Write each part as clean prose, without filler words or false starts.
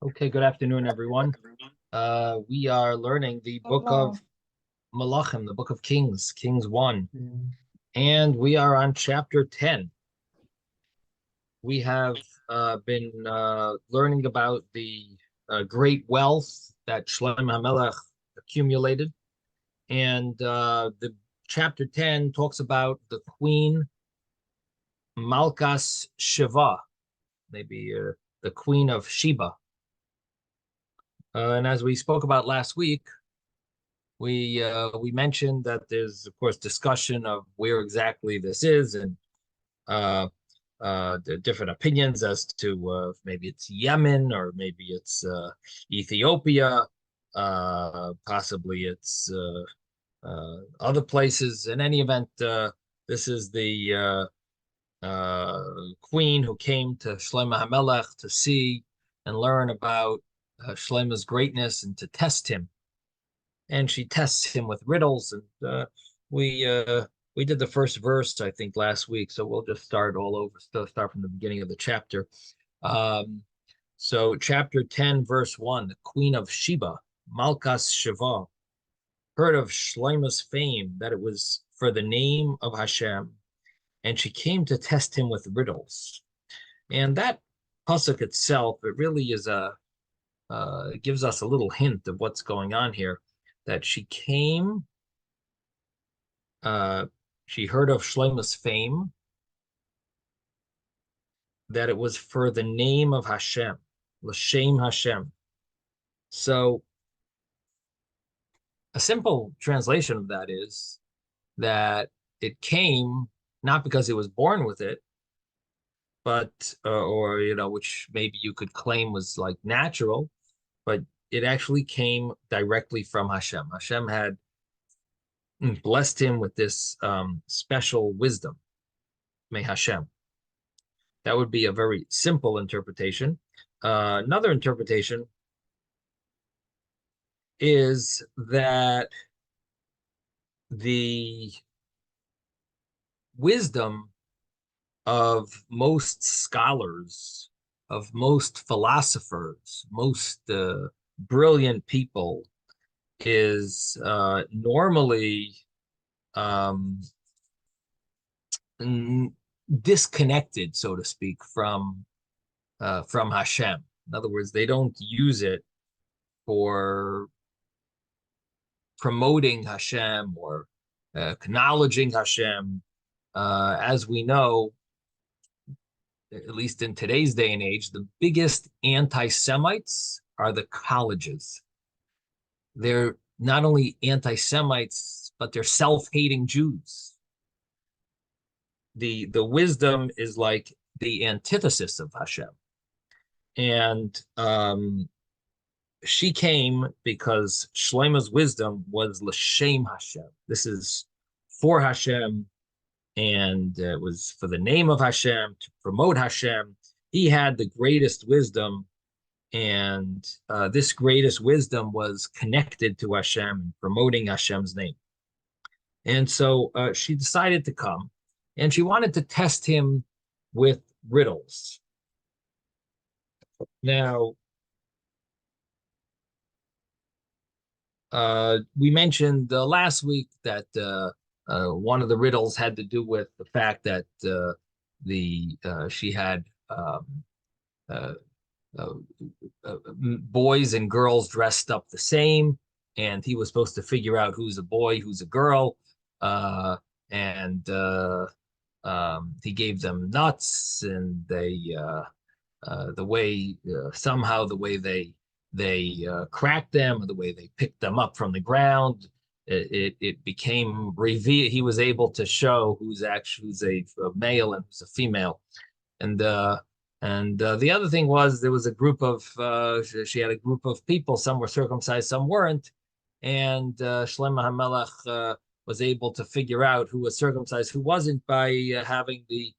Okay, good afternoon, everyone. We are learning the book of Malachim, the book of Kings, Kings 1, and we are on chapter 10. We have been learning about the great wealth that Shlomo HaMelech accumulated, and the chapter 10 talks about the queen Malkas Shiva, maybe the queen of Sheba. And as we spoke about last week, we mentioned that there's of course discussion of where exactly this is and uh, the different opinions as to maybe it's Yemen or maybe it's Ethiopia, possibly it's other places. In any event, this is the queen who came to Shlomo HaMelech to see and learn about Shlomo's greatness and to test him, and she tests him with riddles. And we did the first verse, I think, last week, so we'll just start all over. Start from the beginning of the chapter. Um, so chapter 10, verse 1, the Queen of Sheba, Malkas Shiva, heard of Shlomo's fame, that it was for the name of Hashem, and she came to test him with riddles. And that pasuk itself, it really is it gives us a little hint of what's going on here, that she came, uh, she heard of Shlomo's fame, that it was for the name of Hashem, L'Shem Hashem. So a simple translation of that is that it came not because it was born with it, but or which maybe you could claim was like natural, but it actually came directly from Hashem. Hashem had blessed him with this special wisdom. May Hashem. That would be a very simple interpretation. Another interpretation is that the wisdom of most scholars, of most philosophers, most brilliant people is normally um, disconnected, so to speak, from Hashem. In other words, they don't use it for promoting Hashem or acknowledging Hashem. As we know, at least in today's day and age, the biggest anti-Semites are the colleges. They're not only anti-Semites, but they're self-hating Jews. The wisdom is like the antithesis of Hashem. And she came because Shlomo's wisdom was L'Shem Hashem. This is for Hashem, and it was for the name of Hashem, to promote Hashem. He had the greatest wisdom, and this greatest wisdom was connected to Hashem, promoting Hashem's name. And so she decided to come, and she wanted to test him with riddles. Now, we mentioned last week that one of the riddles had to do with the fact that she had uh, uh, boys and girls dressed up the same, and he was supposed to figure out who's a boy, who's a girl, and he gave them nuts, and they the way somehow the way they cracked them, or the way they picked them up from the ground, it became revealed. He was able to show who's a male and who's a female, and the other thing was there was a group of she had a group of people. Some were circumcised, some weren't, and Shlomo HaMelech was able to figure out who was circumcised, who wasn't, by having the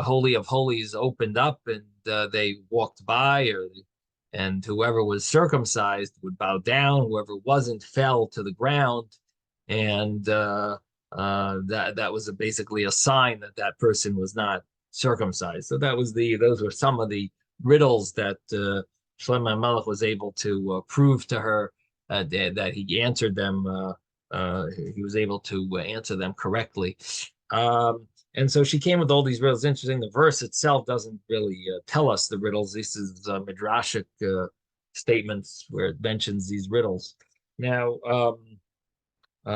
Holy of Holies opened up, and they walked by, and whoever was circumcised would bow down, whoever wasn't fell to the ground, and that was basically a sign that that person was not circumcised. So those were some of the riddles that Shlomo HaMelech was able to prove to her that he answered them. He was able to answer them correctly. And so she came with all these riddles. Interesting, the verse itself doesn't really tell us the riddles. This is midrashic statements where it mentions these riddles. Now,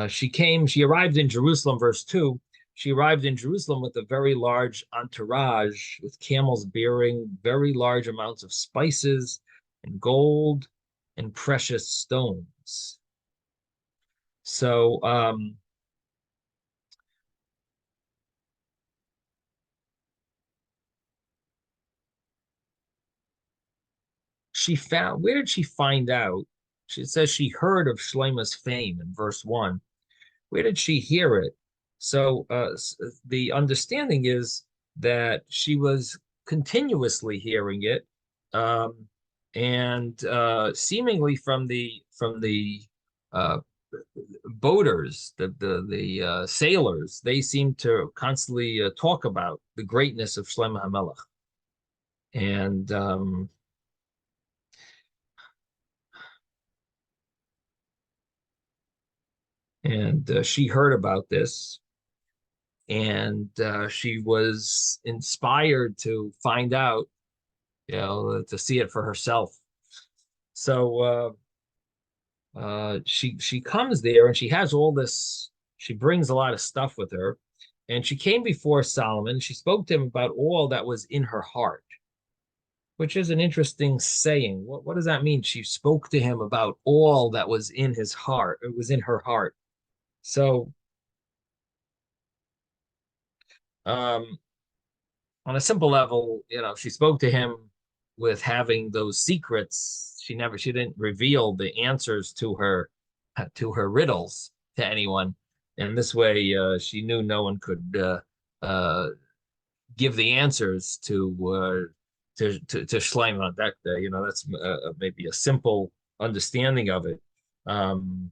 she arrived in Jerusalem, verse 2. She arrived in Jerusalem with a very large entourage, with camels bearing very large amounts of spices and gold and precious stones. So, where did she find out? She says she heard of Shlomo's fame in verse 1. Where did she hear it? So the understanding is that she was continuously hearing it, um, and seemingly from the uh, boaters, the sailors, they seem to constantly talk about the greatness of Shlomo HaMelech, and she heard about this, and she was inspired to find out, to see it for herself. So she comes there and she has all this. She brings a lot of stuff with her, and she came before Solomon. She spoke to him about all that was in her heart, which is an interesting saying. What does that mean? She spoke to him about all that was in his heart. It was in her heart. So um, on a simple level, she spoke to him with having those secrets. She didn't reveal the answers to her riddles to anyone. And this way, she knew no one could give the answers to Shlomo. That that's maybe a simple understanding of it. Um,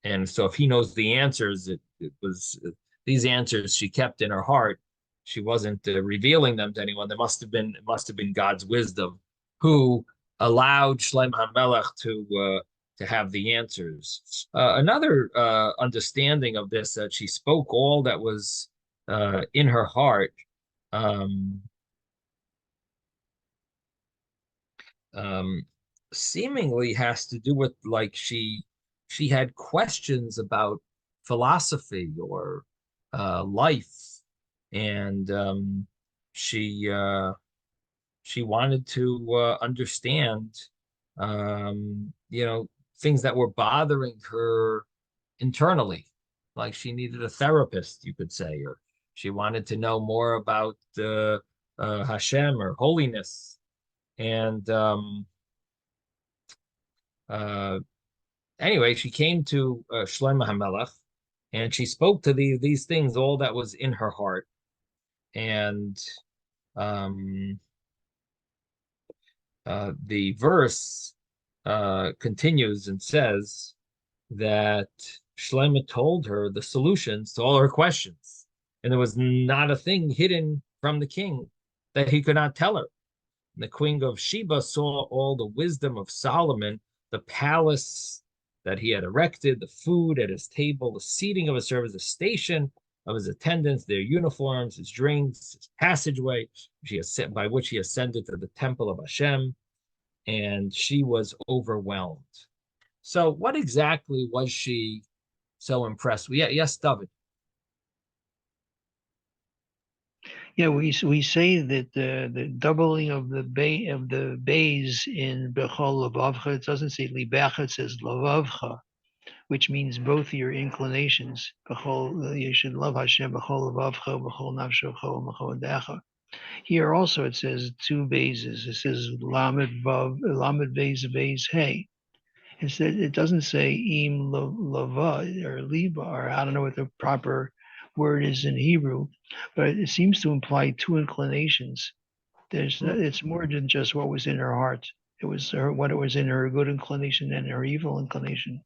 and so if he knows the answers, it was these answers she kept in her heart. She wasn't revealing them to anyone. It must have been God's wisdom who allowed Shlomo HaMelech to have the answers. Another understanding of this, that she spoke all that was in her heart. Um, um, Seemingly has to do with, like, she had questions about philosophy or life, and she she wanted to understand, things that were bothering her internally, like she needed a therapist, you could say, or she wanted to know more about Hashem or holiness, and uh, anyway, she came to Shlomo HaMelech, and she spoke to these things, all that was in her heart. And um, the verse continues and says that Shlomo told her the solutions to all her questions, and there was not a thing hidden from the king that he could not tell her. And the queen of Sheba saw all the wisdom of Solomon, the palace that he had erected, the food at his table, the seating of his servants, the station of his attendants, their uniforms, his drinks, his passageway, by which he ascended to the temple of Hashem, and she was overwhelmed. So, what exactly was she so impressed with? Yeah, yes, David. Yeah, we say that the doubling of the bays in Bechol Lavavcha, it doesn't say Libecha, it says Lavavcha, which means both your inclinations. Bechol, you should love Hashem Bechol Lavavcha, Bechol Nafshocha, Bechol Decha. Here also it says two bases. It says Lamed Vav, Lamed Bays Bays Hey. Instead, it doesn't say im lava or liba, or I don't know what the proper word is in Hebrew, but it seems to imply two inclinations. It's more than just what was in her heart. It was what it was in her good inclination and her evil inclination.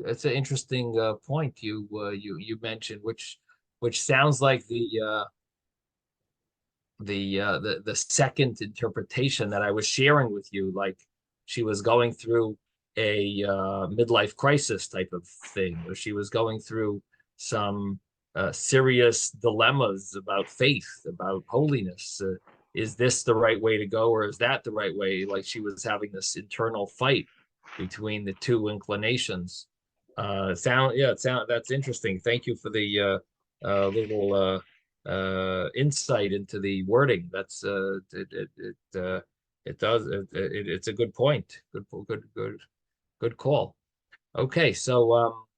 It's an interesting point you mentioned, which sounds like the second interpretation that I was sharing with you, like she was going through a midlife crisis type of thing, or she was going through some serious dilemmas about faith, about holiness. Is this the right way to go, or is that the right way? Like she was having this internal fight between the two inclinations. That's interesting. Thank you for the little insight into the wording. It does it's a good point. Good call. Okay, so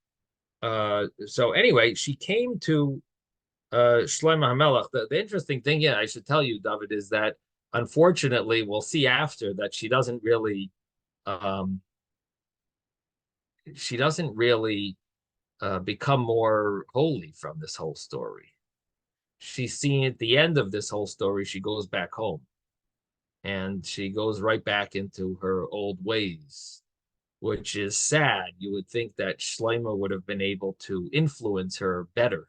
anyway, she came to Shlomo HaMelech. The interesting thing, yeah, I should tell you, David, is that unfortunately, we'll see after that um she doesn't really become more holy from this whole story. She's seen at the end of this whole story, she goes back home and she goes right back into her old ways, which is sad. You would think that Shlomo would have been able to influence her better,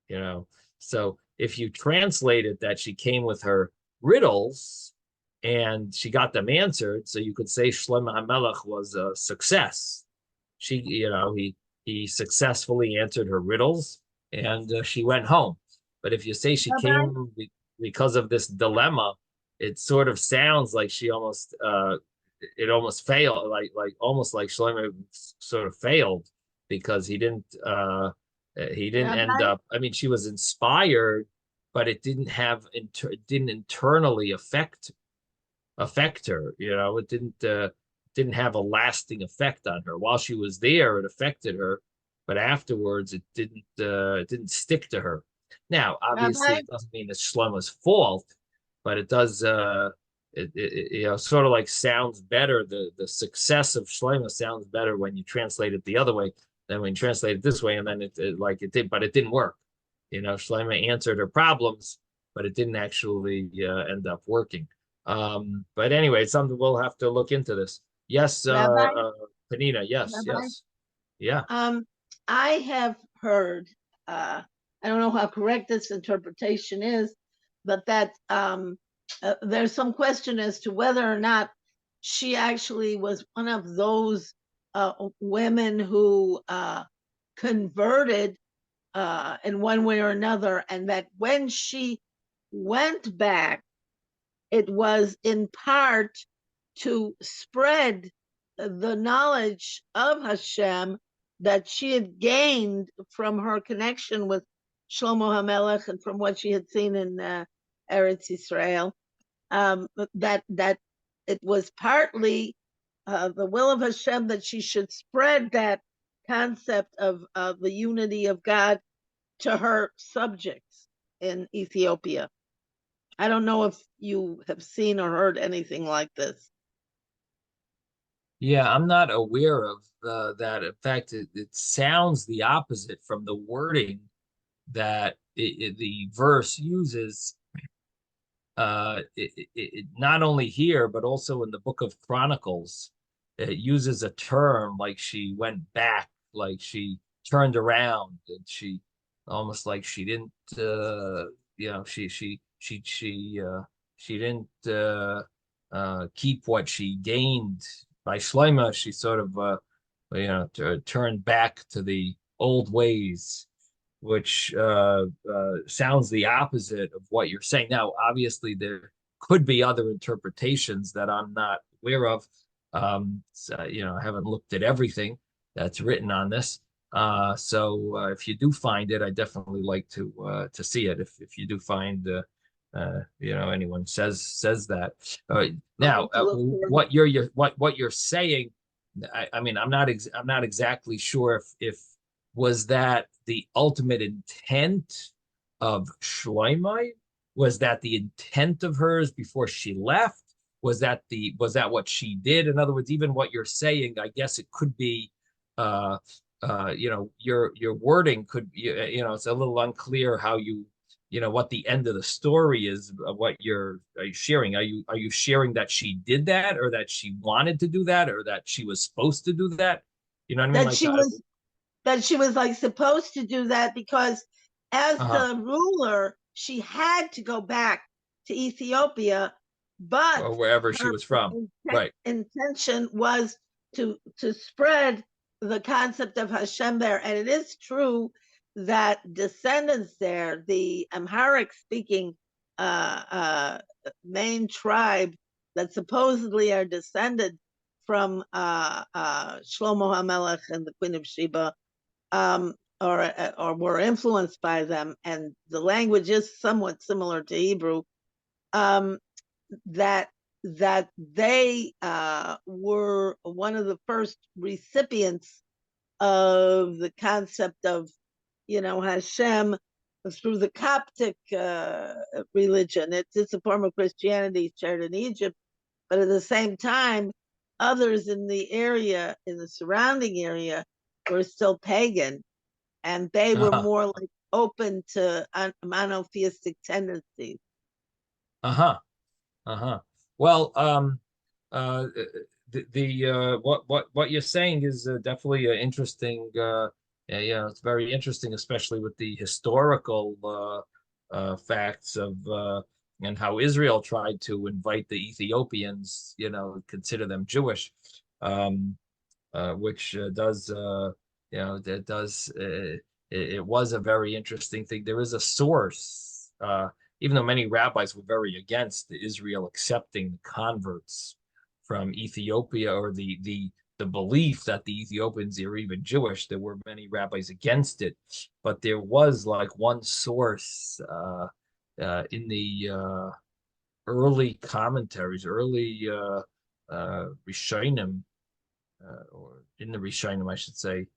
you know. So if you translate it that she came with her riddles and she got them answered, so you could say Shlomo HaMelech was a success. He successfully answered her riddles and she went home. But if you say she Rabbi, came because of this dilemma, it sort of sounds like she almost it almost failed, like almost like Shlomo sort of failed because he didn't end Rabbi, up. I mean, she was inspired, but it didn't internally affect her. It didn't have a lasting effect on her. While she was there, it affected her, but afterwards, it didn't stick to her. Now, obviously, Rabbi, it doesn't mean it's Shlomo's fault, but it does. Sort of like sounds better. The success of Shlomo sounds better when you translate it the other way than when you translate it this way, and then it did, but it didn't work. Shlomo answered her problems, but it didn't actually end up working. But anyway, it's something we'll have to look into this. Yes, Rabbi, Panina. Yes, Rabbi. yes, yeah. Um, I have heard, I don't know how correct this interpretation is, but that there's some question as to whether or not she actually was one of those women who converted in one way or another, and that when she went back, it was in part to spread the knowledge of Hashem that she had gained from her connection with Shlomo HaMelech and from what she had seen in Eretz Yisrael. That it was partly the will of Hashem that she should spread that concept of the unity of God to her subjects in Ethiopia. I don't know if you have seen or heard anything like this. Yeah, I'm not aware of that. In fact, it sounds the opposite from the wording that the verse uses. Not only here, but also in the book of Chronicles, it uses a term like she went back, like she turned around, and she almost like she didn't, you know, she didn't keep what she gained by Shlomo. She sort of, turned back to the old ways, which sounds the opposite of what you're saying. Now, obviously, there could be other interpretations that I'm not aware of. I haven't looked at everything that's written on this. So if you do find it, I definitely like to see it. If you do find anyone says that. I'll Now, have to look further. what you're saying, I mean, I'm not exactly sure if was that the ultimate intent of Schleimite? Was that the intent of hers before she left? Was that what she did? In other words, even what you're saying, I guess it could be, your wording could, it's a little unclear how what the end of the story is. What are you sharing? Are you sharing that she did that, or that she wanted to do that, or that she was supposed to do that? You know what I mean? That Like, she was like supposed to do that because as uh-huh. the ruler, she had to go back to Ethiopia, but or wherever she her was from. Right. intention was to spread the concept of Hashem there. And it is true that descendants there, the Amharic speaking main tribe that supposedly are descended from Shlomo HaMelech and the Queen of Sheba, or were influenced by them, and the language is somewhat similar to Hebrew, that they were one of the first recipients of the concept of, Hashem through the Coptic religion. It's a form of Christianity shared in Egypt, but at the same time, others in the area, in the surrounding area, were still pagan, and they were Uh-huh. more like open to monotheistic tendencies. Uh-huh. Uh-huh. Well, what you're saying is definitely interesting. Yeah, it's very interesting, especially with the historical facts of and how Israel tried to invite the Ethiopians, consider them Jewish, which does, that does. It was a very interesting thing. There is a source. Even though many rabbis were very against Israel accepting converts from Ethiopia, or the belief that the Ethiopians are even Jewish, there were many rabbis against it. But there was like one source in the early commentaries, early Rishonim, or in the Rishonim, I should say,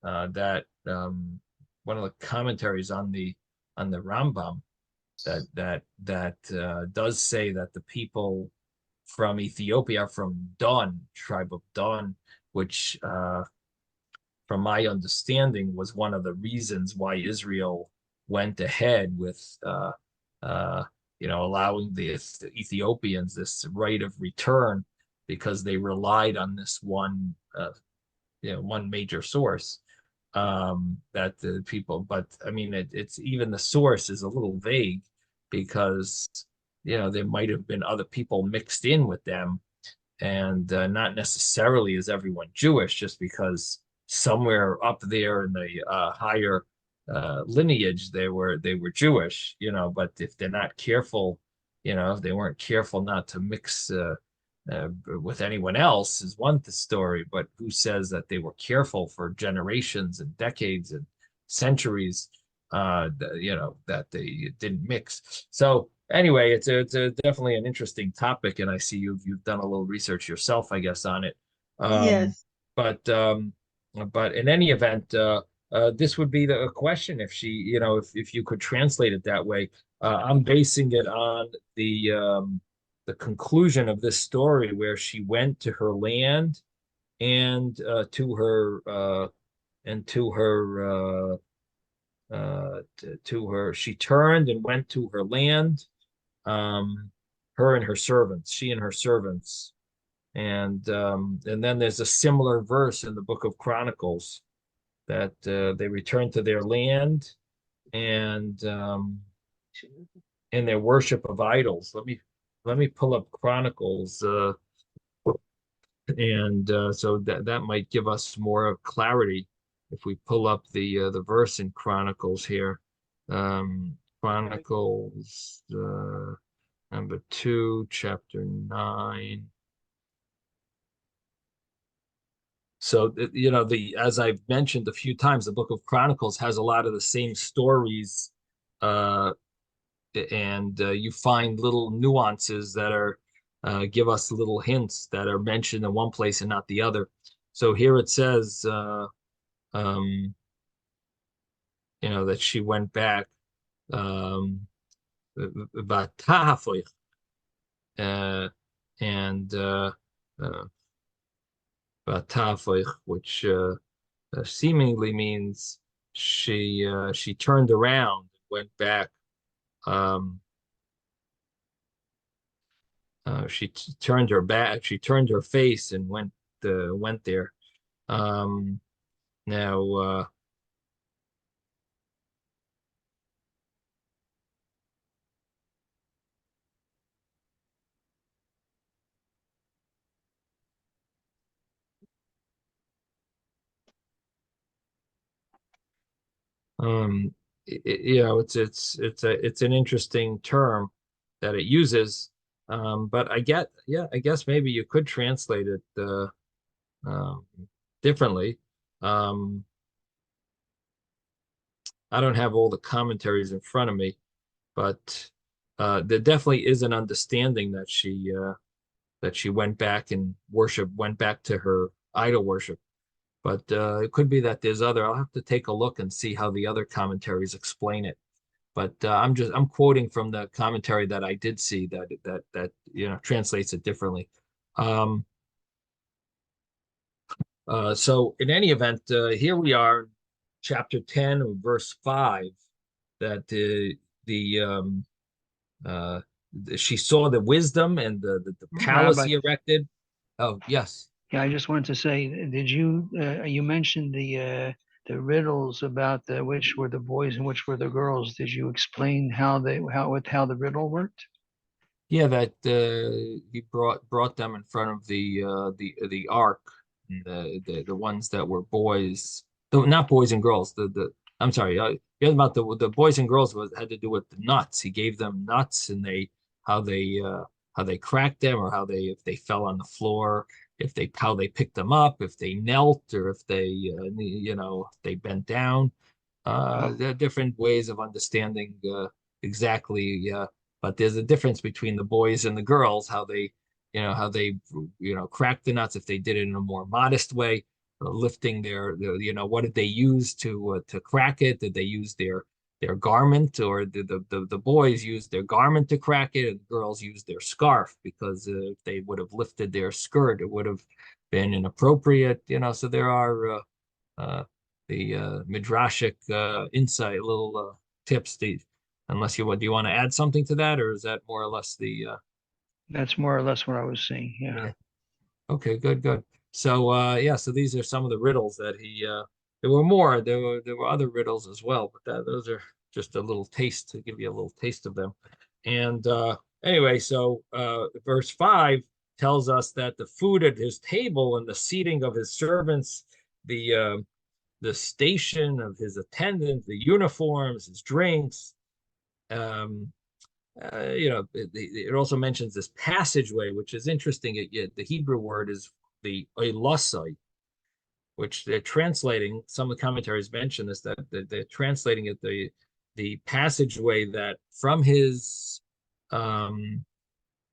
that one of the commentaries on the Rambam, that does say that the people from Ethiopia are from Dan, tribe of Dan, which, from my understanding, was one of the reasons why Israel went ahead with, allowing the Ethiopians this right of return, because they relied on this one major source, that the people. But I mean, it's even the source is a little vague, because there might have been other people mixed in with them, and not necessarily is everyone Jewish, just because somewhere up there in the higher lineage they were Jewish, but if they're not careful, if they weren't careful not to mix with anyone else, is one story, but who says that they were careful for generations and decades and centuries, that they didn't mix. So anyway, it's definitely an interesting topic, and I see you've done a little research yourself, I guess, on it. Um, Yes. but um, but in any event, this would be the question, if she, if you could translate it that way. I'm basing it on the conclusion of this story, where she went to her land, and to her she turned and went to her land, um, her and her servants, she and her servants. And then there's a similar verse in the book of Chronicles, that they returned to their land, and in their worship of idols. Let me pull up Chronicles, and so that might give us more clarity if we pull up the verse in Chronicles here. Chronicles number 2, chapter 9. So as I've mentioned a few times, the book of Chronicles has a lot of the same stories, uh, and you find little nuances that are give us little hints that are mentioned in one place and not the other. So here it says, um, that she went back, um, Batahafoich, uh, and uh, Batahafoich, which seemingly means she turned around and went back. Um, she turned her back. She turned her face and went there. Um, now, Um, it's an interesting term that it uses. But I guess maybe you could translate it um, differently. Um, I don't have all the commentaries in front of me, but there definitely is an understanding that she went back and went back to her idol worship. But it could be that there's other. I'll have to take a look and see how the other commentaries explain it. But I'm quoting from the commentary that I did see that translates it differently. Um, so in any event, here we are, chapter 10, verse 5, that the uh, she saw the wisdom and the palace Rabbi. he erected. Oh, yes. Yeah, I just wanted to say, did you you mentioned the riddles about which were the boys and which were the girls? Did you explain how the riddle worked? Yeah, that he brought them in front of the ark, and the ones that were boys, not boys and girls. The I'm sorry, yeah, about the boys and girls had to do with the nuts. He gave them nuts, and how they uh, how they cracked them, or how they if they fell on the floor, if they how they picked them up, if they knelt, or if they bent down. Oh, There are different ways of understanding exactly, but there's a difference between the boys and the girls, how they, crack the nuts if they did it in a more modest way, lifting what did they use to crack it? Did they use their garment, or did the boys use their garment to crack it, and the girls used their scarf? Because if they would have lifted their skirt, it would have been inappropriate, so there are uh, the midrashic insight, little tips. Unless do you want to add something to that, or is that more or less the? that's more or less what I was saying. Yeah. Yeah. Okay, good, good. So yeah, so these are some of the riddles that he. There were more. There were other riddles as well, but those are just a little taste to give you a little taste of them. And anyway, so verse 5 tells us that the food at his table and the seating of his servants, the station of his attendant, the uniforms, his drinks. Um, it also mentions this passageway, which is interesting. The Hebrew word is the oilosai, which they're translating. Some of the commentaries mention this, that they're translating it the passageway that from his um,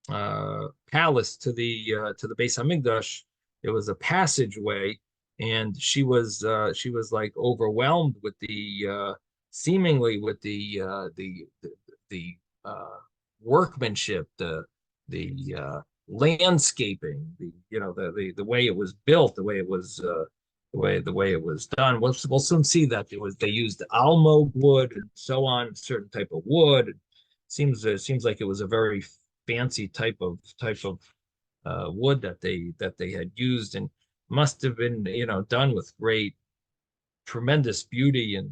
palace to the Beis Hamikdash. It was a passageway, and she was like overwhelmed with the seemingly with the workmanship, the landscaping, the way it was built, the way it was the way it was done. We'll soon see that they used almog wood and so on, certain type of wood. Seems like it was a very fancy type of wood that they had used, and must have been done with great tremendous beauty. And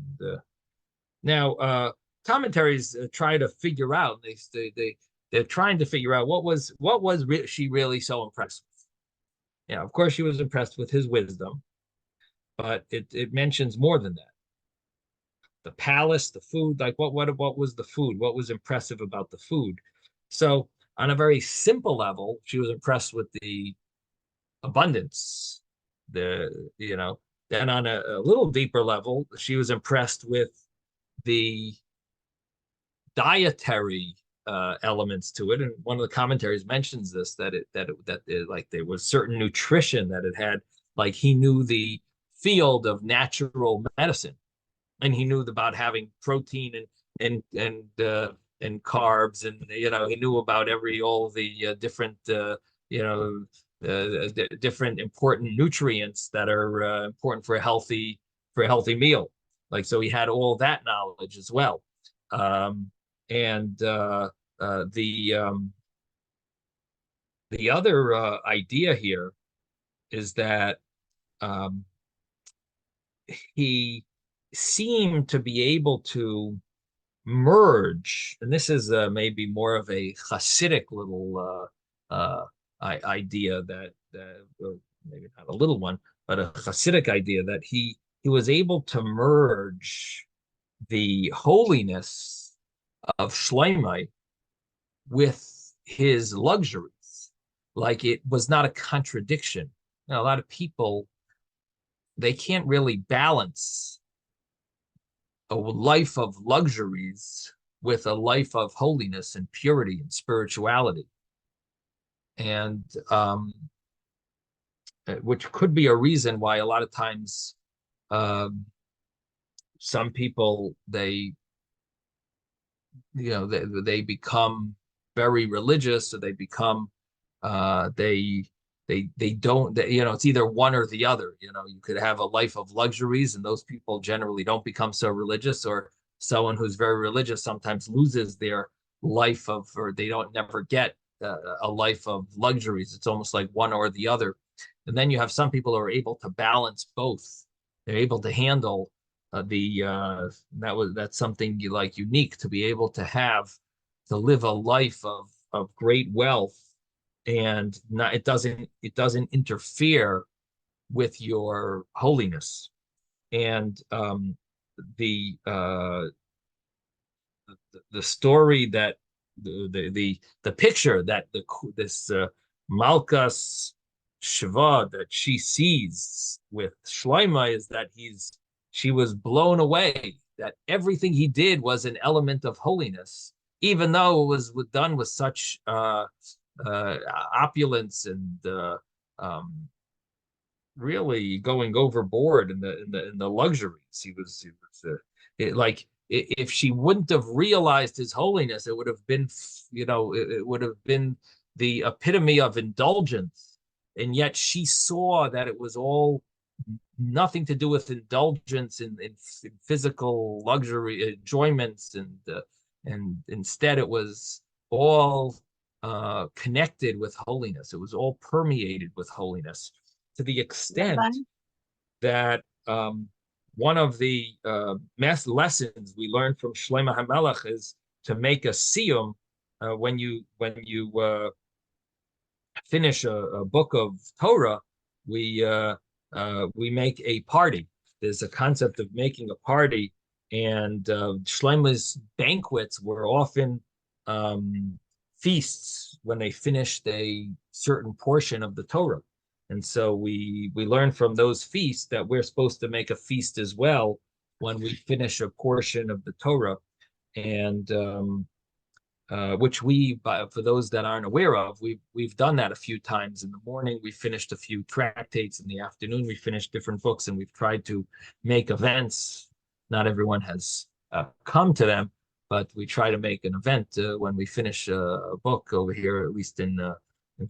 now commentaries try to figure out, they're trying to figure out she really so impressed with. Yeah, of course she was impressed with his wisdom, but it mentions more than that. The palace, the food, like what was the food? What was impressive about the food? So on a very simple level, she was impressed with the abundance. The then on a little deeper level, she was impressed with the dietary elements to it. And one of the commentaries mentions this, like there was certain nutrition that it had. Like he knew the field of natural medicine, and he knew about having protein and carbs, and he knew about all the different you know different important nutrients that are important for a healthy meal. Like, so he had all that knowledge as well. um, and uh, the um, the other idea here is that um, he seemed to be able to merge, and this is maybe more of a Hasidic little idea, that maybe not a little one, but a Hasidic idea, that he was able to merge the holiness of Shlomo with his luxuries. Like it was not a contradiction. You know, a lot of people, they can't really balance a life of luxuries with a life of holiness and purity and spirituality. And which could be a reason why a lot of times um, some people they become very religious, or they become they don't it's either one or the other. You could have a life of luxuries, and those people generally don't become so religious, or someone who's very religious sometimes loses their life of, or they don't never get a life of luxuries. It's almost like one or the other. And then you have some people who are able to balance both. They're able to handle that's something unique, to be able to live a life of great wealth, and not it doesn't interfere with your holiness. And the uh the story that the picture that this Malkas Shiva that she sees with Shlomo is that she was blown away that everything he did was an element of holiness, even though it was done with such opulence and really going overboard in the luxuries. If she wouldn't have realized his holiness, it would have been, it would have been the epitome of indulgence. And yet she saw that it was all nothing to do with indulgence in physical luxury enjoyments, and instead it was all connected with holiness. It was all permeated with holiness, to the extent Rabbi? that one of the lessons we learned from Shlomo HaMelech is to make a siyum when you finish a book of Torah. We make a party. There's a concept of making a party, and Shlomo's banquets were often feasts when they finished a certain portion of the Torah. And so we learn from those feasts that we're supposed to make a feast as well when we finish a portion of the Torah. And which for those that aren't aware of, we've done that a few times. In the morning, we finished a few tractates. In the afternoon, we finished different books, and we've tried to make events. Not everyone has come to them, but we try to make an event when we finish a book over here, at least in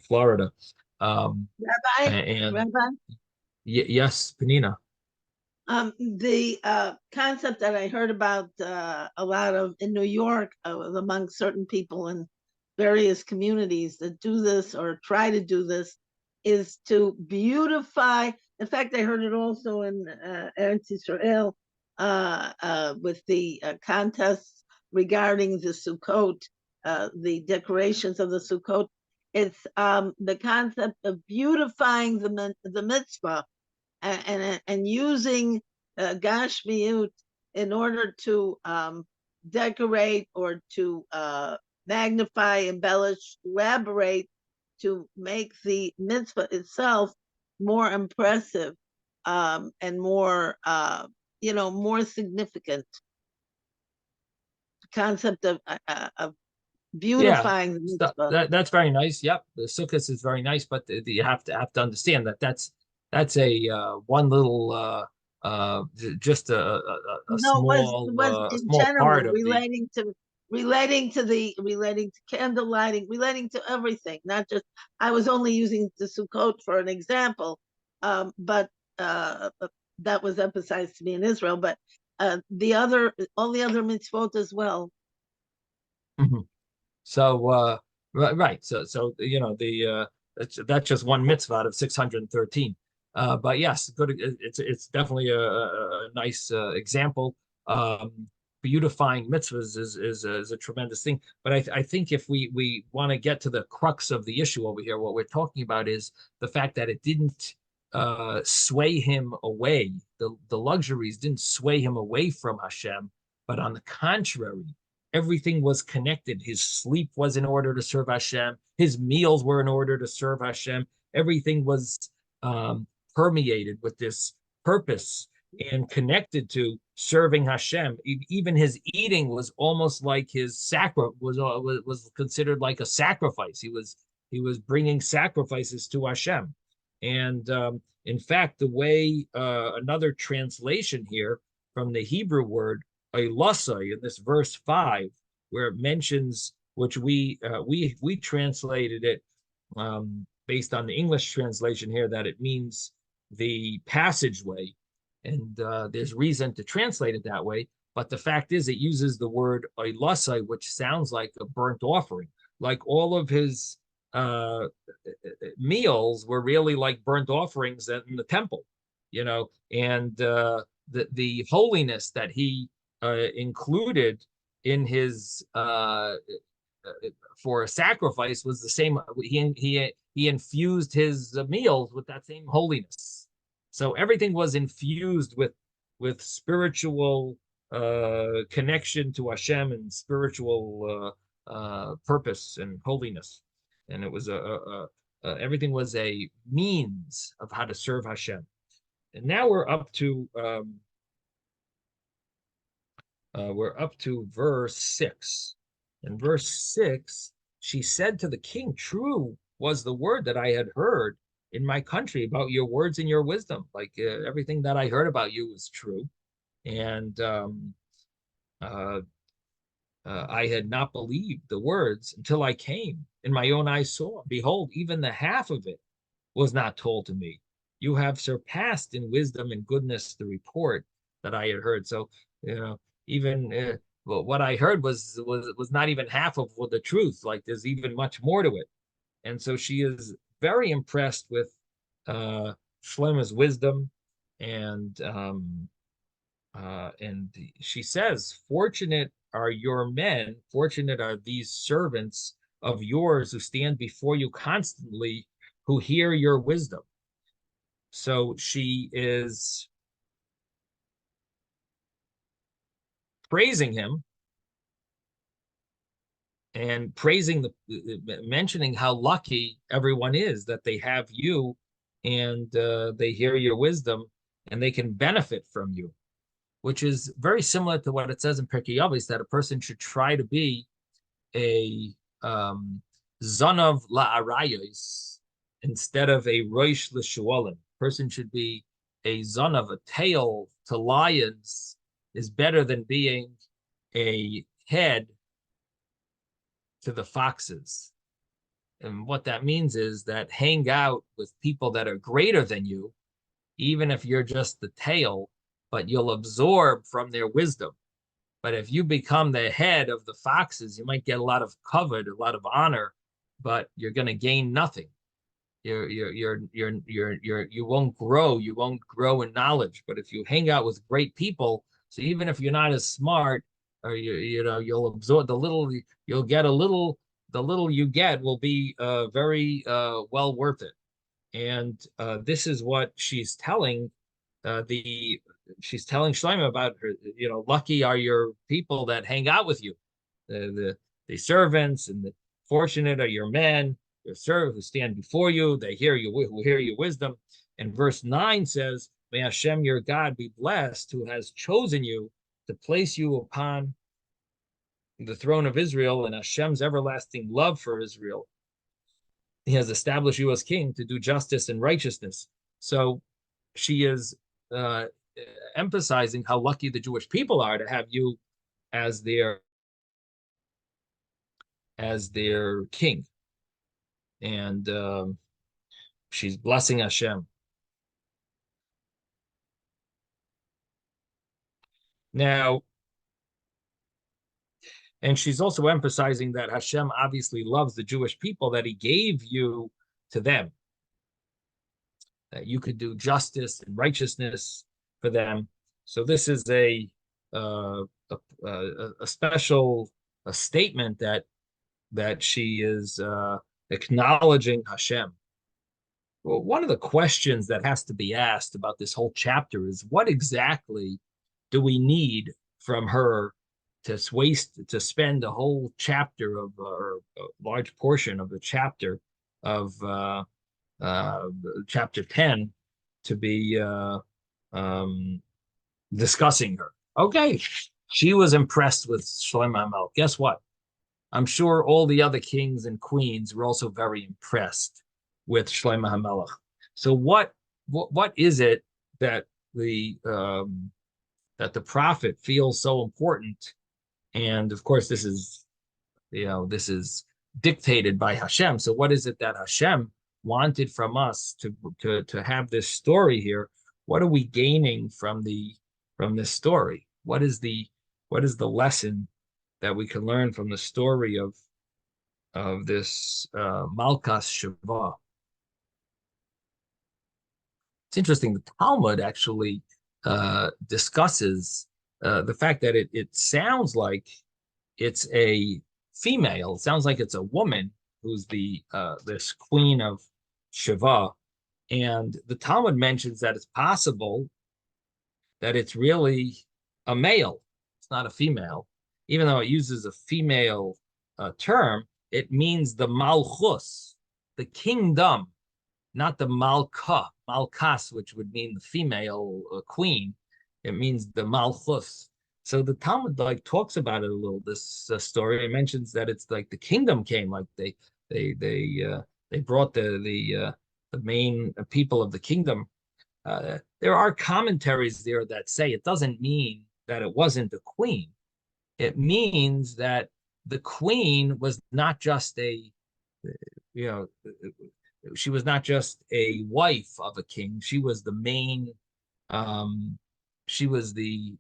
Florida. Rabbi, And Rabbi, yes, Panina. the concept that I heard about a lot of in New York among certain people in various communities that do this or try to do this is to beautify. In fact, I heard it also in Eretz Israel with the contests regarding the Sukkot, the decorations of the Sukkot. It's the concept of beautifying the mitzvah and using gashmiut in order to decorate or to magnify, embellish, elaborate, to make the mitzvah itself more impressive and more, more significant. Concept of Yeah, beautifying the mitzvah. that's very nice. Yep, the sukkahs is very nice, but you have to understand that that's a one little just a No, it was a in small part general of the. relating to candle lighting, relating to everything, not just. I was only using the Sukkot for an example, but that was emphasized to me in Israel. But all the other mitzvot as well. Mhm. So right, so that's just one mitzvah out of 613. But yes, good. It's definitely a nice example. Beautifying mitzvahs is a tremendous thing. But I think if we want to get to the crux of the issue over here, what we're talking about is the fact that it didn't sway him away. The luxuries didn't sway him away from Hashem, but on the contrary, everything was connected. His sleep was in order to serve Hashem. His meals were in order to serve Hashem. Everything was permeated with this purpose and connected to serving Hashem. Even his eating was almost like his was considered like a sacrifice. He was bringing sacrifices to Hashem, and in fact, the way another translation here from the Hebrew word "elasai" in this verse 5, where it mentions, which we translated it based on the English translation here, that it means the passageway, and there's reason to translate it that way. But the fact is, it uses the word "elasai," which sounds like a burnt offering, like all of his meals were really like burnt offerings in the temple, and the holiness that he included in his for a sacrifice was the same. He infused his meals with that same holiness. So everything was infused with spiritual connection to Hashem and spiritual purpose and holiness. And it was everything was a means of how to serve Hashem. And now we're up to verse 6. In verse 6, she said to the king, "True was the word that I had heard in my country about your words and your wisdom." Like everything that I heard about you was true. And I had not believed the words until I came, and my own eyes saw. Behold, even the half of it was not told to me. You have surpassed in wisdom and goodness the report that I had heard. So, even what I heard was not even half of the truth. Like there's even much more to it. And so she is very impressed with Shlomo's wisdom, and she says, "Fortunate are your men, fortunate are these servants of yours who stand before you constantly, who hear your wisdom." So she is praising him and mentioning how lucky everyone is that they have you, and they hear your wisdom and they can benefit from you, which is very similar to what it says in Pirkei Avos, that a person should try to be a Zonav la'arayos instead of a Roish l'shuolim. Person should be a Zonav, a tail to lions, is better than being a head to the foxes. And what that means is that hang out with people that are greater than you, even if you're just the tail, but you'll absorb from their wisdom. But if you become the head of the foxes, you might get a lot of covet, a lot of honor, but you're going to gain nothing. You won't grow. You won't grow in knowledge. But if you hang out with great people, so even if you're not as smart, or you'll absorb the little you'll get a little. The little you get will be very well worth it. And this is what she's telling Shlomo about her. Lucky are your people that hang out with you, the servants, and the fortunate are your men, your servants who stand before you. They hear you, who hear your wisdom. And verse 9 says, "May Hashem your God be blessed, who has chosen you to place you upon the throne of Israel, and Hashem's everlasting love for Israel. He has established you as king to do justice and righteousness." So she is emphasizing how lucky the Jewish people are to have you as their king, and she's blessing Hashem. Now, and she's also emphasizing that Hashem obviously loves the Jewish people, that he gave you to them, that you could do justice and righteousness for them. So this is a special statement that she is acknowledging Hashem. Well, one of the questions that has to be asked about this whole chapter is, what exactly do we need from her to spend a whole chapter of or a large portion of the chapter of chapter 10 to be discussing her. Okay, she was impressed with Shlomo HaMelech. Guess what? I'm sure all the other kings and queens were also very impressed with Shlomo HaMelech. So what is it that the prophet feels so important? And of course, this is dictated by Hashem. So what is it that Hashem wanted from us to have this story here? What are we gaining from this story? What is the lesson that we can learn from the story of this Malkas Sheva? It's interesting. The Talmud actually discusses the fact that it sounds like it's a female. It sounds like it's a woman who's this queen of Sheva, and the Talmud mentions that it's possible that it's really a male. It's not a female, even though it uses a female term. It means the malchus, the kingdom, not the malkas, which would mean the female queen. It means the malchus. So the Talmud talks about it a little. This story, it mentions that it's like the kingdom came, like they brought the main people of the kingdom. There are commentaries there that say it doesn't mean that it wasn't a queen. It means that the queen was not just she was not just a wife of a king. She was the main. She was the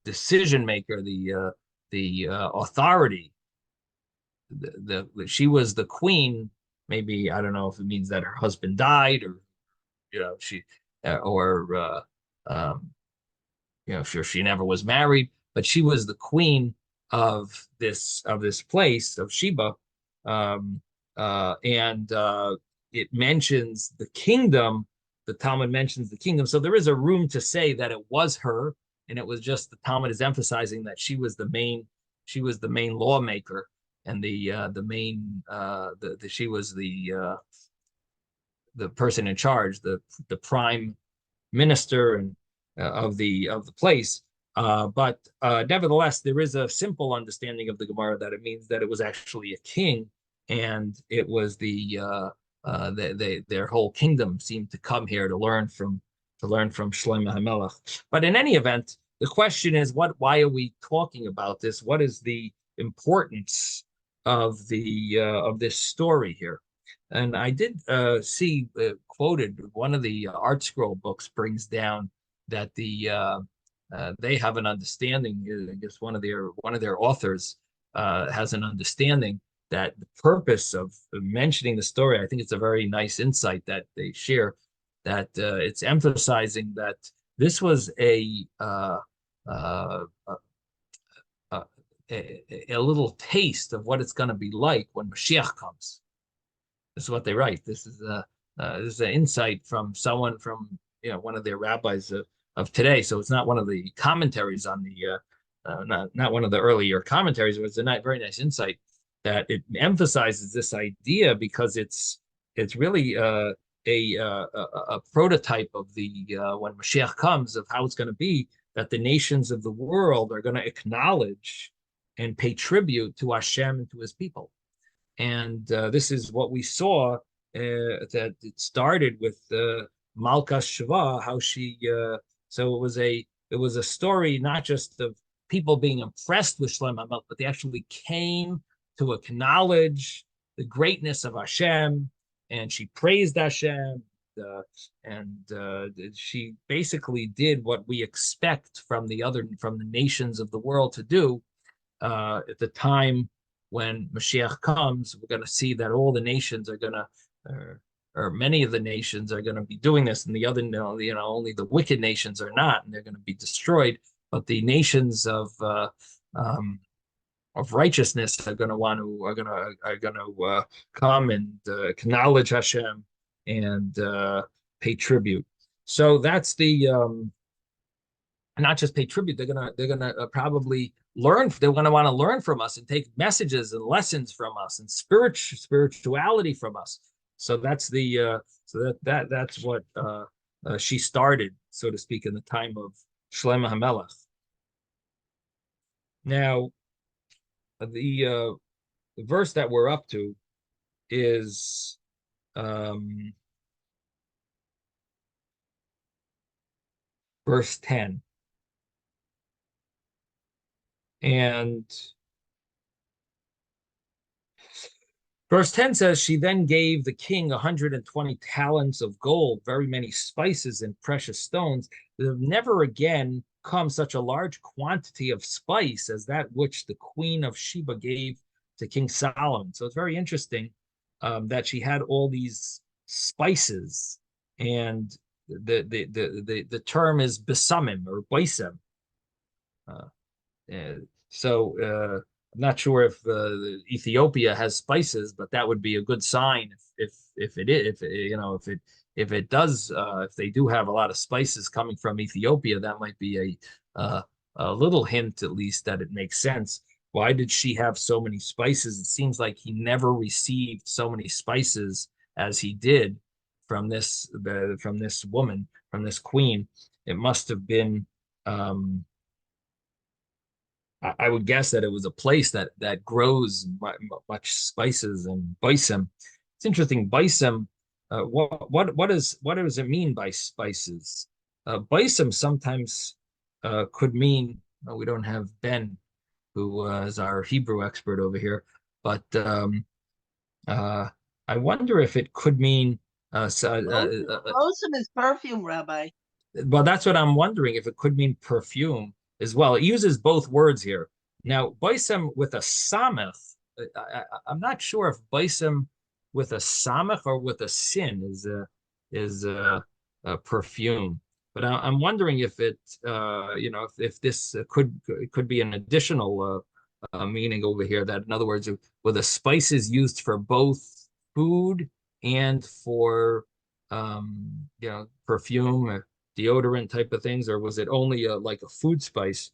decision maker, the authority. She was the queen. Maybe I don't know if it means that her husband died, or she sure she never was married, but she was the queen of this place of Sheba, and it mentions the kingdom. The Talmud mentions the kingdom, so there is a room to say that it was her, and it was just the Talmud is emphasizing that she was the main lawmaker, and she was the person in charge, the prime minister and of the place. But nevertheless, there is a simple understanding of the Gemara that it means that it was actually a king, and it was their whole kingdom seemed to come here to learn from Shlomo HaMelech. But in any event, the question is, why are we talking about this? What is the importance of this story here? And I did see quoted one of the Art Scroll books brings down that they have an understanding. I guess one of their authors has an understanding that the purpose of mentioning the story, I think it's a very nice insight that they share, that it's emphasizing that this was a little taste of what it's going to be like when Mashiach comes. This is what they write. This is an insight from someone from one of their rabbis of today. So it's not one of the commentaries on the not one of the earlier commentaries. It was a very nice insight that it emphasizes this idea, because it's really a prototype of when Mashiach comes, of how it's going to be, that the nations of the world are going to acknowledge and pay tribute to Hashem and to His people. And this is what we saw, that it started with Malkas Sheva, how she. So it was a story not just of people being impressed with Shlomo HaMelech, but they actually came to acknowledge the greatness of Hashem, and she praised Hashem, and she basically did what we expect from the nations of the world to do. At the time when Mashiach comes, we're going to see that all the nations are going to, or many of the nations are going to be doing this, and the other, only the wicked nations are not, and they're going to be destroyed. But the nations of righteousness are going to come and acknowledge Hashem and pay tribute. So that's the not just pay tribute. They're gonna probably learn. They're gonna want to learn from us and take messages and lessons from us and spirituality from us. So that's the that's what she started, so to speak, in the time of Shlomo HaMelech. Now, the verse that we're up to is verse 10. And verse 10 says, she then gave the king 120 talents of gold, very many spices and precious stones. There have never again come such a large quantity of spice as that which the queen of Sheba gave to King Solomon. So it's very interesting that she had all these spices, and the term is besamim or boisem. So I'm not sure if Ethiopia has spices, but that would be a good sign if it is, if it does, if they do have a lot of spices coming from Ethiopia, that might be a little hint at least that it makes sense. Why did she have so many spices? It seems like he never received so many spices as he did from this woman, from this queen. It must have been. I would guess that it was a place that grows much spices and beisem. It's interesting. Beisem, what does it mean by spices? Beisem sometimes could mean. We don't have Ben, who is our Hebrew expert over here, but uh, I wonder if it could mean. Balsam is perfume, Rabbi. Well, that's what I'm wondering, if it could mean perfume as well. It uses both words here. Now, boisem with a samech, I'm not sure if boisem with a samech or with a sin is a perfume. But I'm wondering if it, if this could be an additional meaning over here. That, in other words, were the spices used for both food and for perfume, deodorant type of things, or was it only like a food spice?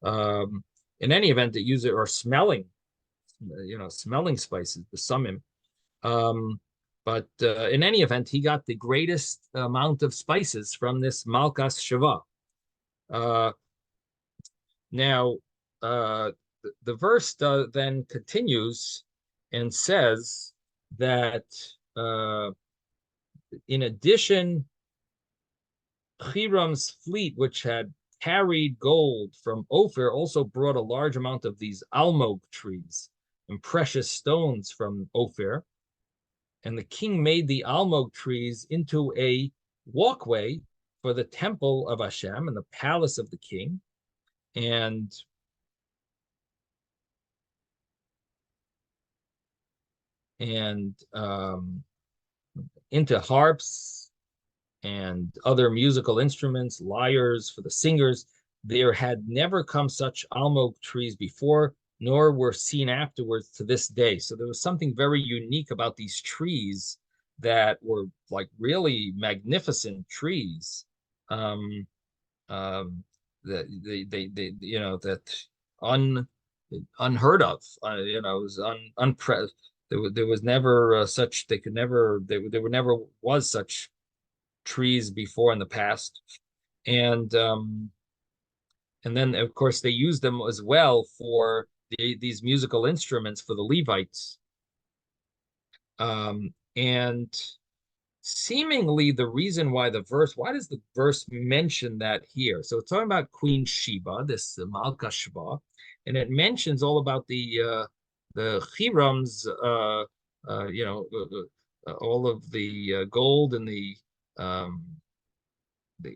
In any event, that use it, or smelling, smelling spices, the summum. But in any event, he got the greatest amount of spices from this Malkas Shava. Now, the verse then continues and says that in addition, Hiram's fleet, which had carried gold from Ophir, also brought a large amount of these almog trees and precious stones from Ophir. And the king made the almog trees into a walkway for the temple of Hashem and the palace of the king. And into harps and other musical instruments, lyres for the singers. There had never come such almog trees before, nor were seen afterwards to this day. So there was something very unique about these trees that were like really magnificent trees. That that unheard of. It was there was never such. They could never. There were never was such trees before in the past, and then of course they used them as well for these musical instruments for the Levites, and seemingly the reason why why does the verse mention that here? So it's talking about Queen Sheba, this Malka Sheba, and it mentions all about the Hiram's, all of the gold and the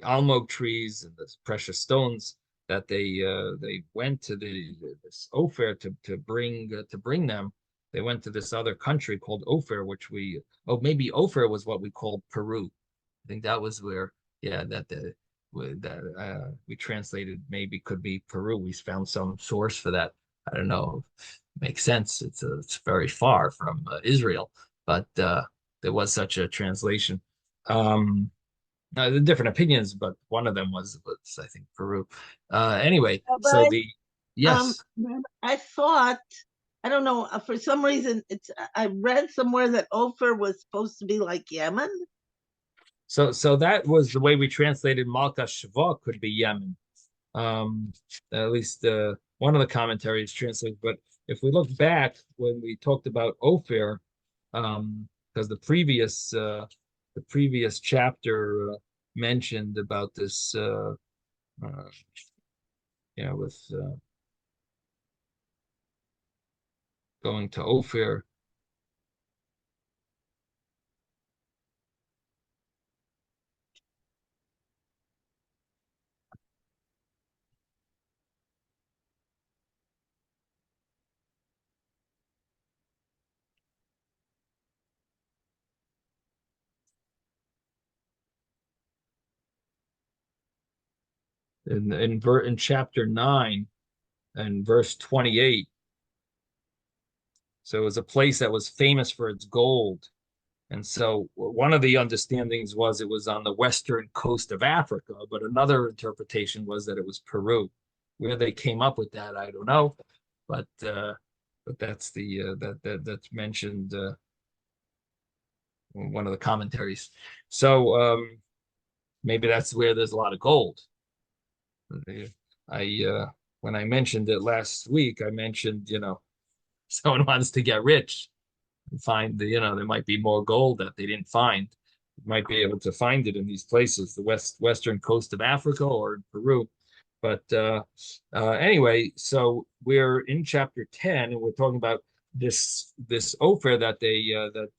almog trees and the precious stones that they went to this Ophir to bring them. They went to this other country called Ophir, which maybe Ophir was what we called Peru. I think that was where, yeah, that we translated maybe could be Peru. We found some source for that. I don't know. Makes sense. It's very far from Israel, but there was such a translation. The different opinions, but one of them was I think Peru. Anyway, so But the um, yes. I thought, I don't know, for some reason, I read somewhere that Ophir was supposed to be like Yemen. So that was the way we translated Malka Shava could be Yemen. Um, at least one of the commentaries translated. But if we look back when we talked about Ophir, because the previous chapter mentioned about this, uh, with going to Ophir. In chapter 9 and verse 28. So it was a place that was famous for its gold. And so one of the understandings was it was on the western coast of Africa, but another interpretation was that it was Peru. Where they came up with that, I don't know, but that's that's mentioned in one of the commentaries. So maybe that's where there's a lot of gold. I when I mentioned it last week, I mentioned someone wants to get rich and find there might be more gold that they didn't find. You might be able to find it in these places, the western coast of Africa or in Peru. But anyway, so we're in chapter 10, and we're talking about this Ophir that the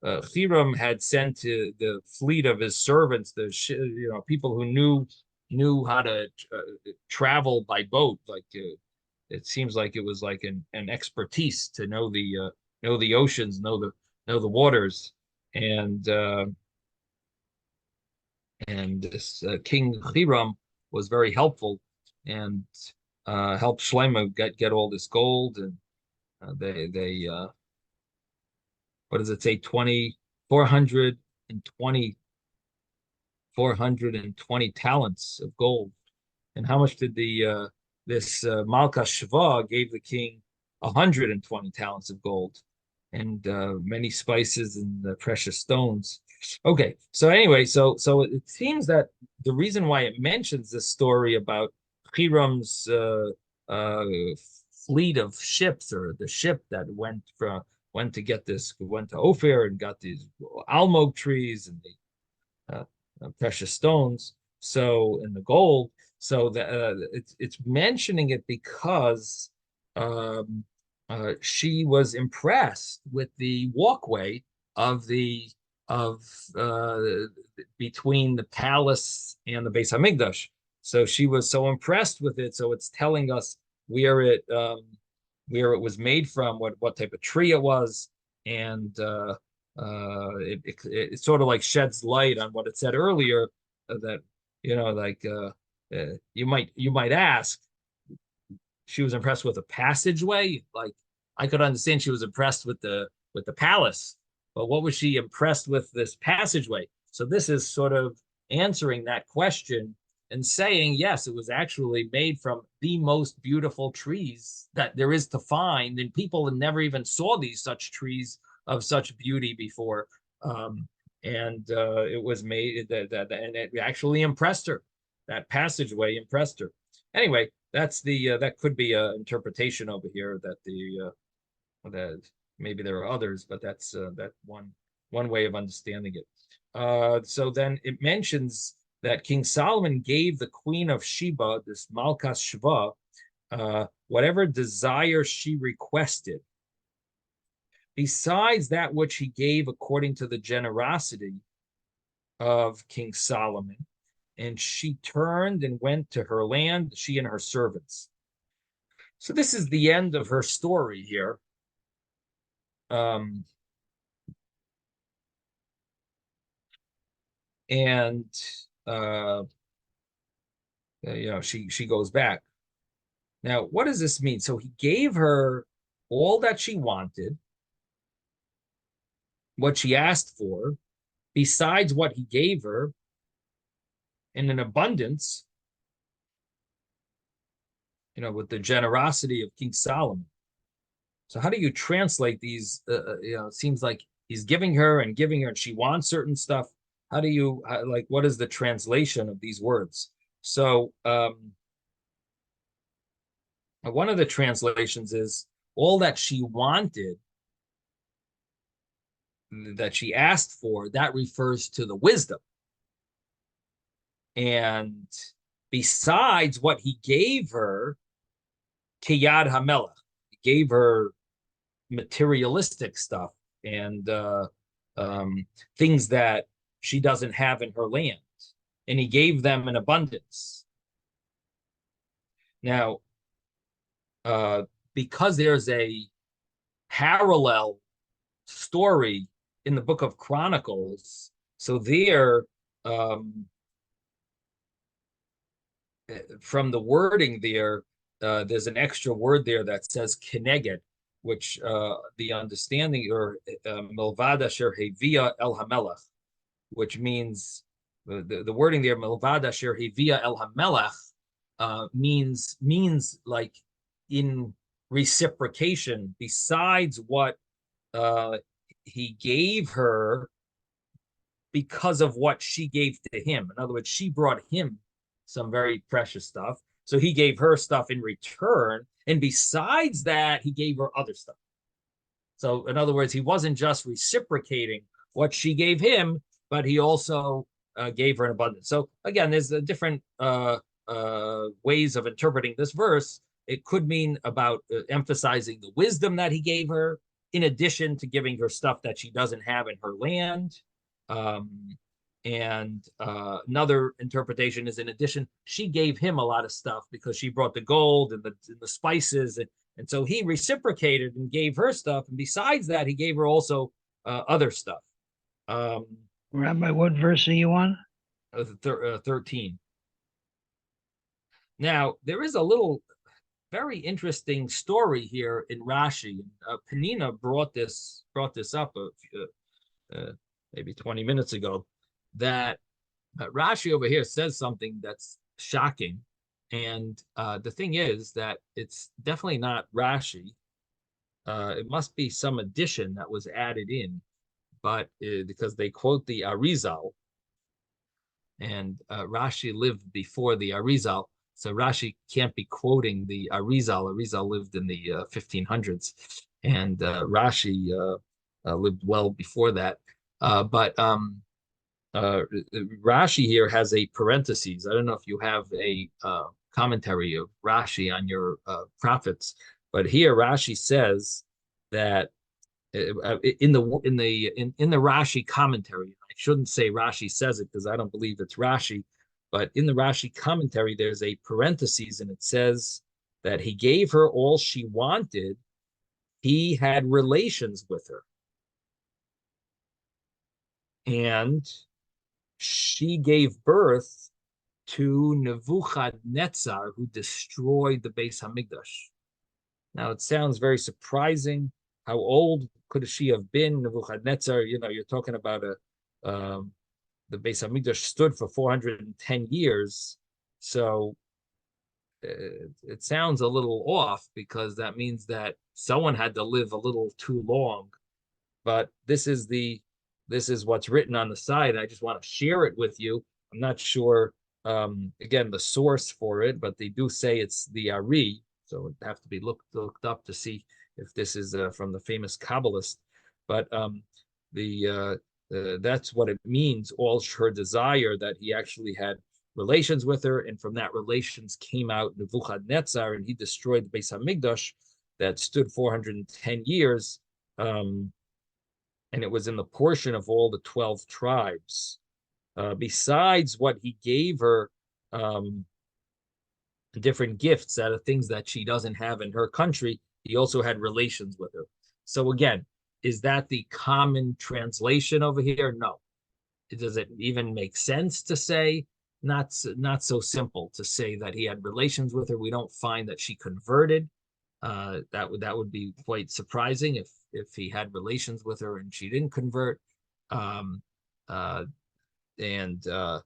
Hiram had sent to the fleet of his servants, people who knew how to travel by boat. Like it seems like it was like an expertise to know the oceans, know the waters, and uh, and this King Hiram was very helpful and helped Shlomo get all this gold, and they what does it say, 420 420 talents of gold. And how much did the this Malka Shva gave the king 120 talents of gold and many spices and precious stones. Okay, so anyway, so it seems that the reason why it mentions this story about Hiram's uh, fleet of ships, or the ship that went to get this, went to Ophir and got these almog trees and the precious stones, so in the gold. So it's mentioning it because um, she was impressed with the walkway of the of uh, between the palace and the Beis Hamikdash. So she was so impressed with it. So it's telling us where it was made from, what type of tree it was, and it sort of like sheds light on what it said earlier, that like you might ask, she was impressed with a passageway. Like, I could understand she was impressed with the palace, but what was she impressed with this passageway? So this is sort of answering that question and saying, yes, it was actually made from the most beautiful trees that there is to find, and people never even saw these such trees of such beauty before. Um, and it was made and it actually impressed her. That passageway impressed her. Anyway, that could be an interpretation over here, that maybe there are others, but that's that one way of understanding it. So then it mentions that King Solomon gave the Queen of Sheba, this Malkas Shva, whatever desire she requested, besides that which he gave according to the generosity of King Solomon. And she turned and went to her land, she and her servants. So this is the end of her story here. Um, and uh, she goes back. Now, what does this mean? So he gave her all that she wanted, what she asked for, besides what he gave her in an abundance, with the generosity of King Solomon. So how do you translate these? It seems like he's giving her and giving her, and she wants certain stuff. How do you what is the translation of these words? So one of the translations is all that she wanted, that she asked for, that refers to the wisdom. And besides what he gave her, Kiyad Hamelech, he gave her materialistic stuff and things that she doesn't have in her land. And he gave them in abundance. Now, because there's a parallel story in the book of Chronicles, so there, from the wording there, there's an extra word there that says keneged, which the understanding, or milvad asher hevia el hamelech, which means the wording there, milvad asher hevia el hamelech, means like in reciprocation, besides what he gave her because of what she gave to him. In other words, she brought him some very precious stuff. So he gave her stuff in return. And besides that, he gave her other stuff. So in other words, he wasn't just reciprocating what she gave him, but he also gave her an abundance. So again, there's different ways of interpreting this verse. It could mean about emphasizing the wisdom that he gave her, in addition to giving her stuff that she doesn't have in her land. And another interpretation is, in addition, she gave him a lot of stuff because she brought the gold and the spices. And so he reciprocated and gave her stuff. And besides that, he gave her also other stuff. Rabbi, what verse are you on? 13. Now, there is a little very interesting story here in Rashi. Penina brought this up maybe 20 minutes ago, that Rashi over here says something that's shocking. And the thing is that it's definitely not Rashi. It must be some addition that was added in, but because they quote the Arizal, and Rashi lived before the Arizal, so Rashi can't be quoting the Arizal. Arizal lived in the 1500s, and Rashi lived well before that. But Rashi here has a parentheses. I don't know if you have a commentary of Rashi on your prophets, but here Rashi says that in the Rashi commentary, I shouldn't say Rashi says it because I don't believe it's Rashi, but in the Rashi commentary, there's a parentheses, and it says that he gave her all she wanted. He had relations with her. And she gave birth to Nebuchadnezzar, who destroyed the Beis Hamikdash. Now, it sounds very surprising. How old could she have been? Nebuchadnezzar, you're talking about the Beis Hamikdash stood for 410 years. So it sounds a little off, because that means that someone had to live a little too long. But this is what's written on the side. I just want to share it with you. I'm not sure, again, the source for it, but they do say it's the Ari. So it'd have to be looked up to see if this is from the famous Kabbalist. But that's what it means, all her desire, that he actually had relations with her. And from that relations came out Nebuchadnezzar, and he destroyed the Beis Hamikdash that stood 410 years. And it was in the portion of all the 12 tribes. Besides what he gave her, different gifts out of things that she doesn't have in her country, he also had relations with her. So again, is that the common translation over here? No. Does it even make sense to say? Not so simple to say that he had relations with her. We don't find that she converted. That would be quite surprising if he had relations with her and she didn't convert. uh, and the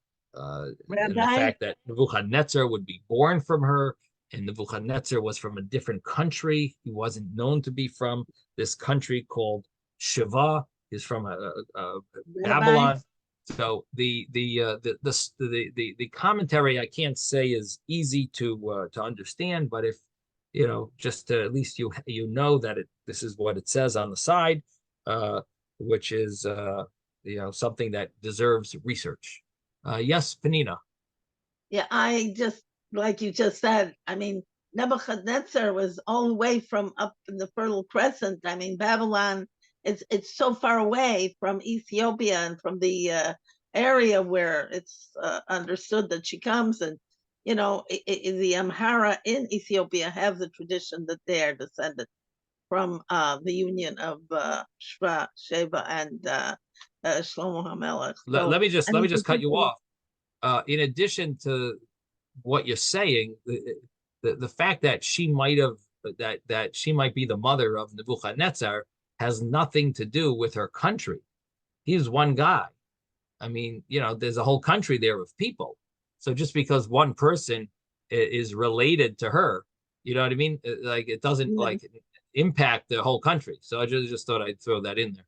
Rabbi, fact that Nebuchadnezzar would be born from her, and Nebuchadnezzar was from a different country. He wasn't known to be from this country called Shiva. He's from Rabbi, Babylon. So the commentary I can't say is easy to understand, but if just to, at least you know that this is what it says on the side, which is something that deserves research. Yes, Panina. yeah, I just, like you just said, I mean, Nebuchadnezzar was all the way from up in the Fertile Crescent. I mean, Babylon, it's so far away from Ethiopia and from the area where it's understood that she comes. And, the Amhara in Ethiopia have the tradition that they are descended from the union of Sheba and Shlomo HaMelech. So, Let me just and in cut you particular, off. In addition to what you're saying, the fact that she might have that she might be the mother of Nebuchadnezzar has nothing to do with her country. He's one guy. I mean, there's a whole country there of people. So just because one person is related to her, you know what I mean? Like, it doesn't yeah. like impact the whole country. So I just thought I'd throw that in there.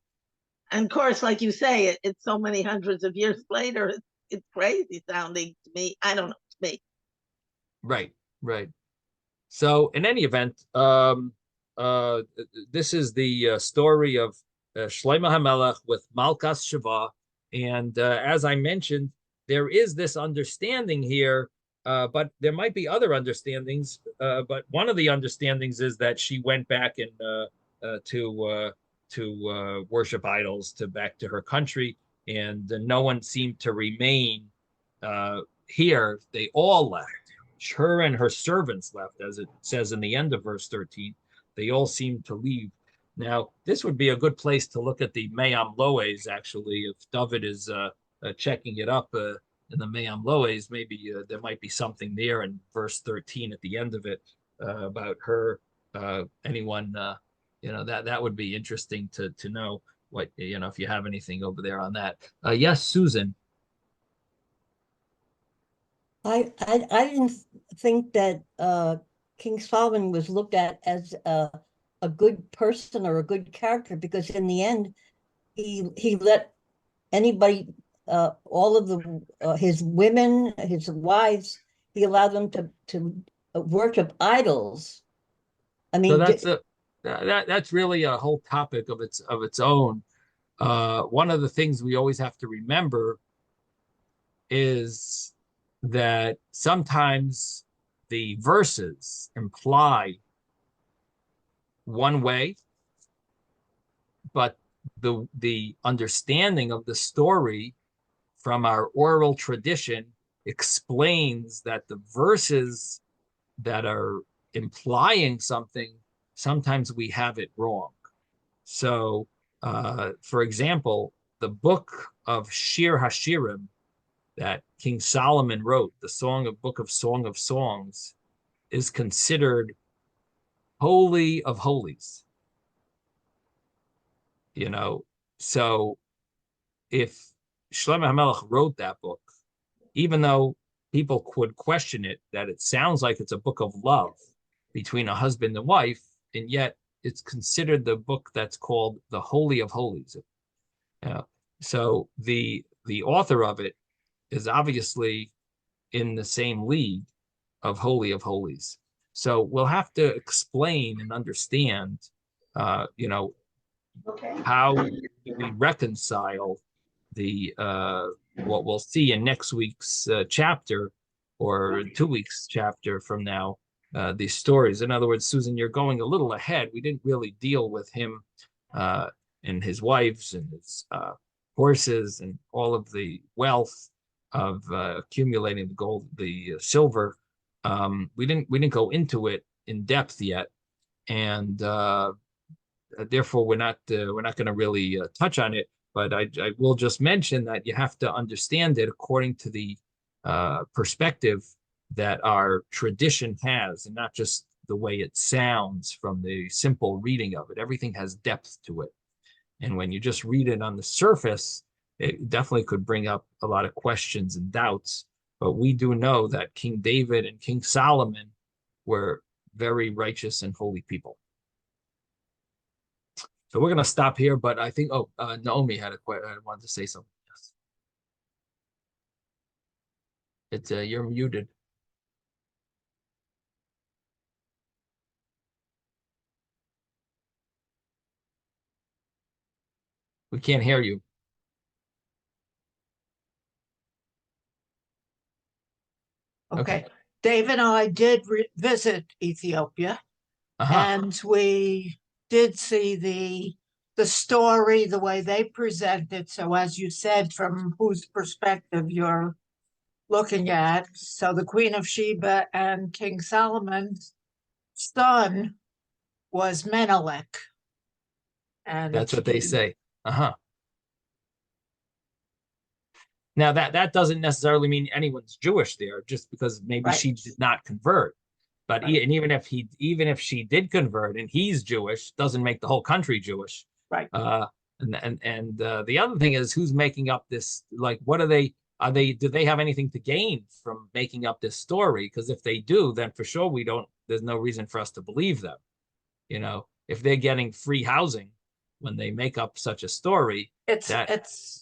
And of course, like you say, it's so many hundreds of years later. It's crazy sounding to me. I don't know, to me. Right, right. So in any event, uh, this is the story of Shlomo HaMelech with Malkas Sheva. And as I mentioned, there is this understanding here, but there might be other understandings. But one of the understandings is that she went back and to worship idols, to back to her country, and no one seemed to remain here. They all left. Her and her servants left, as it says in the end of verse 13. They all seemed to leave. Now, this would be a good place to look at the Mayam Loes, actually. If David is checking it up in the Mayam Loes, maybe there might be something there in verse 13 at the end of it about her. Anyone, that would be interesting to know what, if you have anything over there on that. Yes, Susan. I didn't think that King Solomon was looked at as a good person or a good character, because in the end he let anybody, all of his women, his wives, he allowed them to worship idols. I So mean, that's really a whole topic of its own. One of the things we always have to remember is that sometimes the verses imply one way, but the understanding of the story from our oral tradition explains that the verses that are implying something, sometimes we have it wrong. So, for example, the book of Shir Hashirim that King Solomon wrote, the book of Song of Songs, is considered holy of holies. So if Shlomo HaMelech wrote that book, even though people could question it, that it sounds like it's a book of love between a husband and wife, and yet it's considered the book that's called the Holy of Holies. So the author of it is obviously in the same league of Holy of Holies. So we'll have to explain and understand, how do we reconcile the what we'll see in next week's chapter, or 2 weeks chapter from now, these stories. In other words, Susan, you're going a little ahead. We didn't really deal with him and his wives and his horses and all of the wealth of accumulating the gold, the silver. We didn't go into it in depth yet, and therefore we're not going to really touch on it. But I will just mention that you have to understand it according to the perspective that our tradition has, and not just the way it sounds from the simple reading of it. Everything has depth to it. And when you just read it on the surface, it definitely could bring up a lot of questions and doubts. But we do know that King David and King Solomon were very righteous and holy people. So we're going to stop here, but I think, Naomi had a question. I wanted to say something. Yes. It's, you're muted. We can't hear you. Okay. Dave and I did visit Ethiopia, and we did see the story, the way they present it. So as you said, from whose perspective you're looking at. So the Queen of Sheba and King Solomon's son was Menelik. And That's what they say. Now that doesn't necessarily mean anyone's Jewish there, just because maybe she did not convert. But and even if she did convert and he's Jewish, doesn't make the whole country Jewish. Right. And the other thing is, who's making up this? Like, what are they? Do they have anything to gain from making up this story? Because if they do, then for sure there's no reason for us to believe them. You know, if they're getting free housing when they make up such a story, it's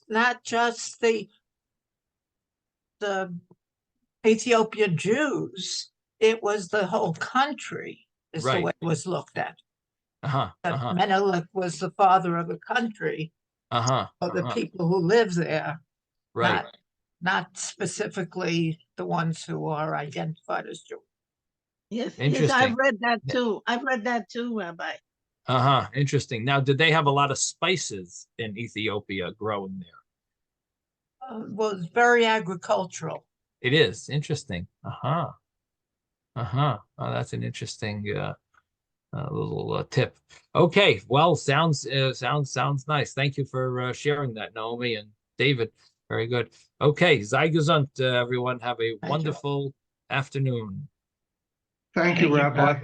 not just the Ethiopian Jews, it was the whole country is the way it was looked at. Menelik was the father of the country, of the people who live there, not specifically the ones who are identified as Jews. Yes, I've read that too. I've read that too, Rabbi. Interesting. Now, did they have a lot of spices in Ethiopia growing there? Well, it's very agricultural. It is interesting. Oh, that's an interesting little tip. Okay, well, sounds nice. Thank you for sharing that, Naomi and David. Very good. Okay, sei gesund, everyone. Have a wonderful afternoon. Thank you, Rabbi.